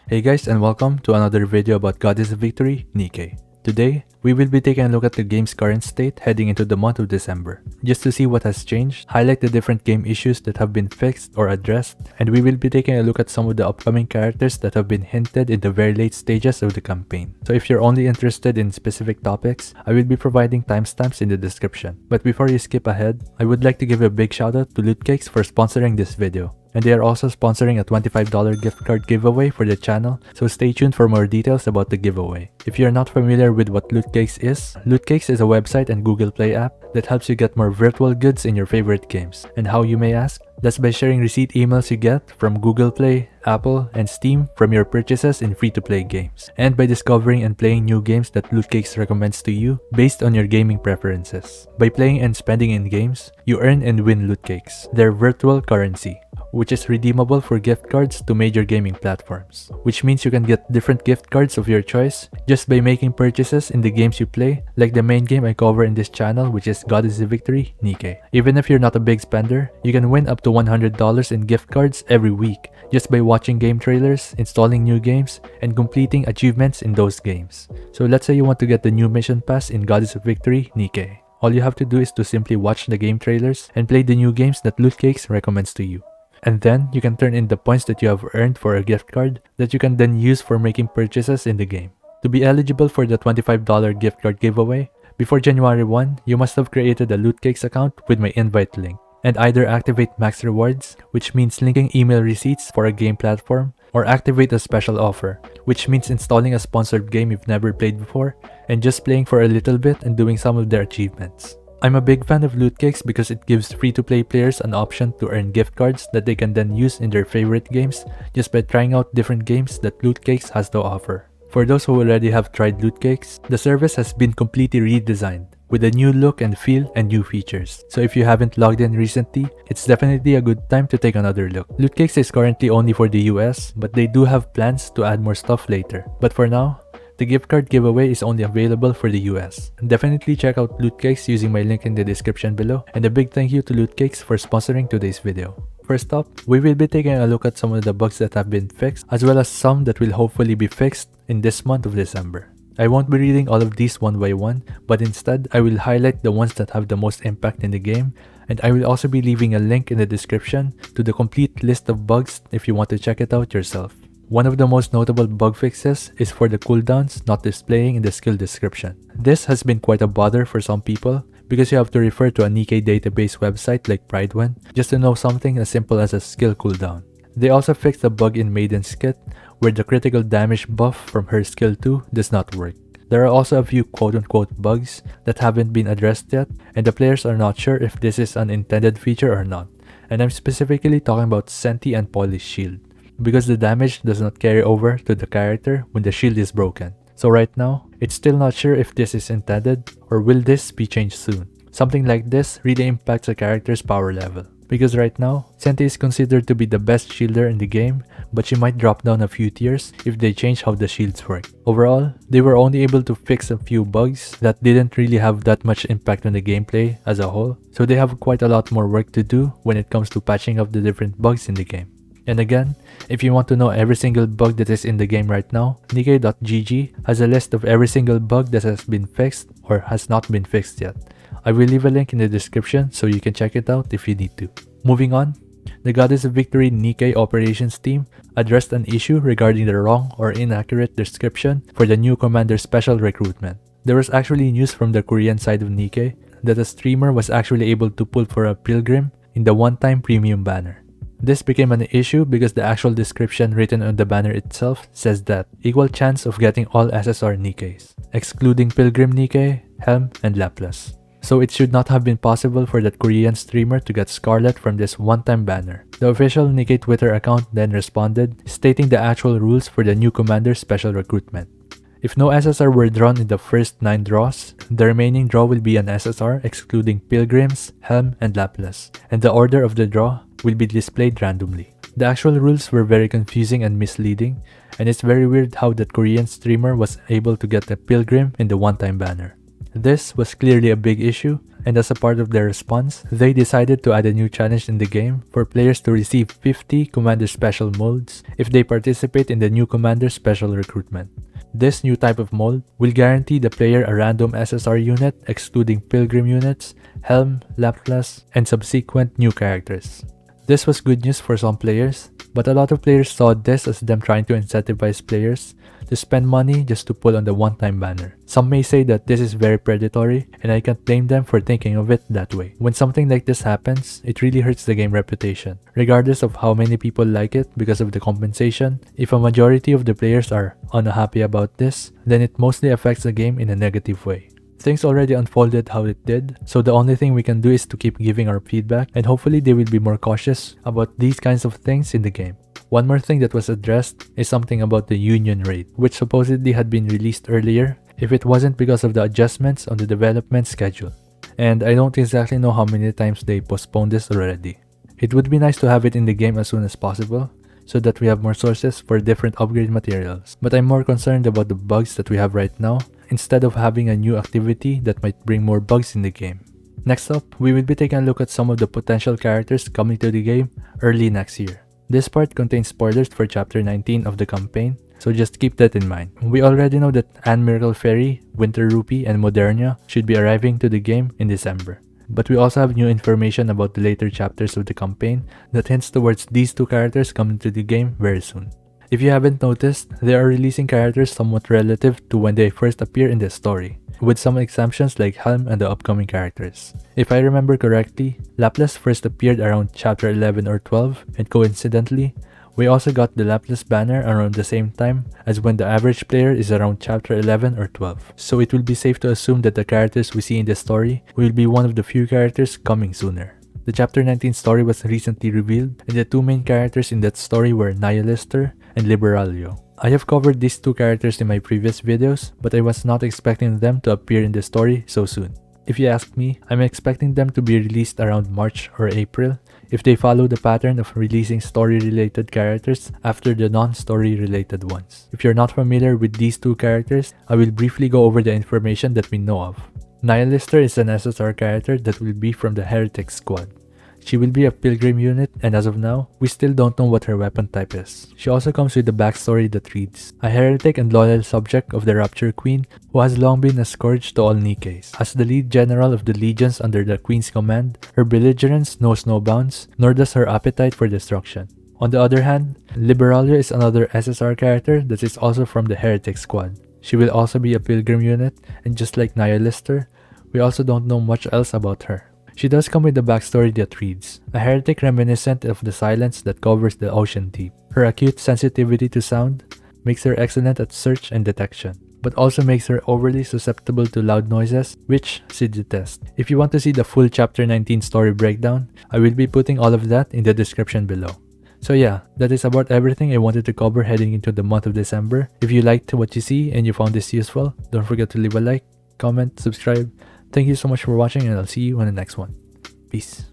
Hey guys, and welcome to another video about Goddess of Victory, NIKKE. Today, we will be taking a look at the game's current state heading into the month of December, just to see what has changed, highlight the different game issues that have been fixed or addressed, and we will be taking a look at some of the upcoming characters that have been hinted in the very late stages of the campaign. So if you're only interested in specific topics, I will be providing timestamps in the description. But before you skip ahead, I would like to give a big shout out to LOOTCAKES for sponsoring this video. And they are also sponsoring a $25 gift card giveaway for the channel, so stay tuned for more details about the giveaway. If you're not familiar with what LOOTCAKES is a website and Google Play app that helps you get more virtual goods in your favorite games. And how, you may ask? That's by sharing receipt emails you get from Google Play, Apple, and Steam from your purchases in free-to-play games, and by discovering and playing new games that LOOTCAKES recommends to you based on your gaming preferences. By playing and spending in games, you earn and win LOOTCAKES, their virtual currency, which is redeemable for gift cards to major gaming platforms, which means you can get different gift cards of your choice just by making purchases in the games you play, like the main game I cover in this channel, which is Goddess of Victory, NIKKE. Even if you're not a big spender, you can win up to $100 in gift cards every week just by watching game trailers, installing new games, and completing achievements in those games. So let's say you want to get the new mission pass in Goddess of Victory, NIKKE. All you have to do is to simply watch the game trailers and play the new games that LOOTCAKES recommends to you. And then, you can turn in the points that you have earned for a gift card that you can then use for making purchases in the game. To be eligible for the $25 gift card giveaway, before January 1, you must have created a LOOTCAKES account with my invite link, and either activate max rewards, which means linking email receipts for a game platform, or activate a special offer, which means installing a sponsored game you've never played before, and just playing for a little bit and doing some of their achievements. I'm a big fan of LOOTCAKES because it gives free-to-play players an option to earn gift cards that they can then use in their favorite games just by trying out different games that LOOTCAKES has to offer. For those who already have tried LOOTCAKES, the service has been completely redesigned with a new look and feel and new features. So if you haven't logged in recently, it's definitely a good time to take another look. LOOTCAKES is currently only for the US, but they do have plans to add more stuff later. But for now, the gift card giveaway is only available for the US. Definitely check out LOOTCAKES using my link in the description below, and a big thank you to LOOTCAKES for sponsoring today's video. First up, we will be taking a look at some of the bugs that have been fixed, as well as some that will hopefully be fixed in this month of December. I won't be reading all of these one by one, but instead I will highlight the ones that have the most impact in the game, and I will also be leaving a link in the description to the complete list of bugs if you want to check it out yourself. One of the most notable bug fixes is for the cooldowns not displaying in the skill description. This has been quite a bother for some people because you have to refer to a NIKKE database website like Pridewin just to know something as simple as a skill cooldown. They also fixed a bug in Maiden's kit where the critical damage buff from her skill 2 does not work. There are also a few quote-unquote bugs that haven't been addressed yet, and the players are not sure if this is an intended feature or not. And I'm specifically talking about Senti and Poly's shield, because the damage does not carry over to the character when the shield is broken. So right now, it's still not sure if this is intended or will this be changed soon. Something like this really impacts a character's power level. Because right now, Senti is considered to be the best shielder in the game, but she might drop down a few tiers if they change how the shields work. Overall, they were only able to fix a few bugs that didn't really have that much impact on the gameplay as a whole, so they have quite a lot more work to do when it comes to patching up the different bugs in the game. And again, if you want to know every single bug that is in the game right now, NIKKE.gg has a list of every single bug that has been fixed or has not been fixed yet. I will leave a link in the description so you can check it out if you need to. Moving on, the Goddess of Victory NIKKE operations team addressed an issue regarding the wrong or inaccurate description for the new commander special recruitment. There was actually news from the Korean side of NIKKE that a streamer was actually able to pull for a pilgrim in the one-time premium banner. This became an issue because the actual description written on the banner itself says that equal chance of getting all SSR NIKKEs, excluding Pilgrim NIKKE, Helm, and Laplace. So it should not have been possible for that Korean streamer to get Scarlet from this one-time banner. The official NIKKE Twitter account then responded, stating the actual rules for the new commander special recruitment. If no SSR were drawn in the first 9 draws, the remaining draw will be an SSR excluding Pilgrims, Helm, and Laplace, and the order of the draw will be displayed randomly. The actual rules were very confusing and misleading, and it's very weird how that Korean streamer was able to get a Pilgrim in the one-time banner. This was clearly a big issue, and as a part of their response, they decided to add a new challenge in the game for players to receive 50 Commander Special molds if they participate in the new Commander Special recruitment. This new type of mold will guarantee the player a random SSR unit excluding Pilgrim units, Helm, Laplace, and subsequent new characters. This was good news for some players, but a lot of players saw this as them trying to incentivize players to spend money just to pull on the one-time banner. Some may say that this is very predatory, and I can't blame them for thinking of it that way. When something like this happens, it really hurts the game reputation. Regardless of how many people like it because of the compensation, if a majority of the players are unhappy about this, then it mostly affects the game in a negative way. Things already unfolded how it did, so the only thing we can do is to keep giving our feedback, and hopefully they will be more cautious about these kinds of things in the game. One more thing that was addressed is something about the Union raid, which supposedly had been released earlier if it wasn't because of the adjustments on the development schedule. And I don't exactly know how many times they postponed this already. It would be nice to have it in the game as soon as possible, so that we have more sources for different upgrade materials. But I'm more concerned about the bugs that we have right now, instead of having a new activity that might bring more bugs in the game. Next up, we will be taking a look at some of the potential characters coming to the game early next year. This part contains spoilers for Chapter 19 of the campaign, so just keep that in mind. We already know that Anne Miracle Fairy, Winter Rupee, and Modernia should be arriving to the game in December. But we also have new information about the later chapters of the campaign that hints towards these two characters coming to the game very soon. If you haven't noticed, they are releasing characters somewhat relative to when they first appear in the story, with some exemptions like Helm and the upcoming characters. If I remember correctly, Laplace first appeared around chapter 11 or 12, and coincidentally, we also got the Laplace banner around the same time as when the average player is around chapter 11 or 12. So it will be safe to assume that the characters we see in the story will be one of the few characters coming sooner. The chapter 19 story was recently revealed, and the two main characters in that story were Nihilister and Liberaglio. I have covered these two characters in my previous videos, but I was not expecting them to appear in the story so soon. If you ask me, I'm expecting them to be released around March or April if they follow the pattern of releasing story-related characters after the non-story-related ones. If you're not familiar with these two characters, I will briefly go over the information that we know of. Nihilister is an SSR character that will be from the Heretic squad. She will be a Pilgrim unit, and as of now, we still don't know what her weapon type is. She also comes with a backstory that reads, a heretic and loyal subject of the Rapture Queen who has long been a scourge to all NIKKEs. As the lead general of the legions under the Queen's command, her belligerence knows no bounds, nor does her appetite for destruction. On the other hand, Liberaglio is another SSR character that is also from the Heretic squad. She will also be a Pilgrim unit, and just like Nihilister, we also don't know much else about her. She does come with a backstory that reads, a heretic reminiscent of the silence that covers the ocean deep. Her acute sensitivity to sound makes her excellent at search and detection, but also makes her overly susceptible to loud noises, which she detests. If you want to see the full chapter 19 story breakdown, I will be putting all of that in the description below. So yeah, that is about everything I wanted to cover heading into the month of December. If you liked what you see and you found this useful, don't forget to leave a like, comment, subscribe. Thank you so much for watching, and I'll see you on the next one. Peace.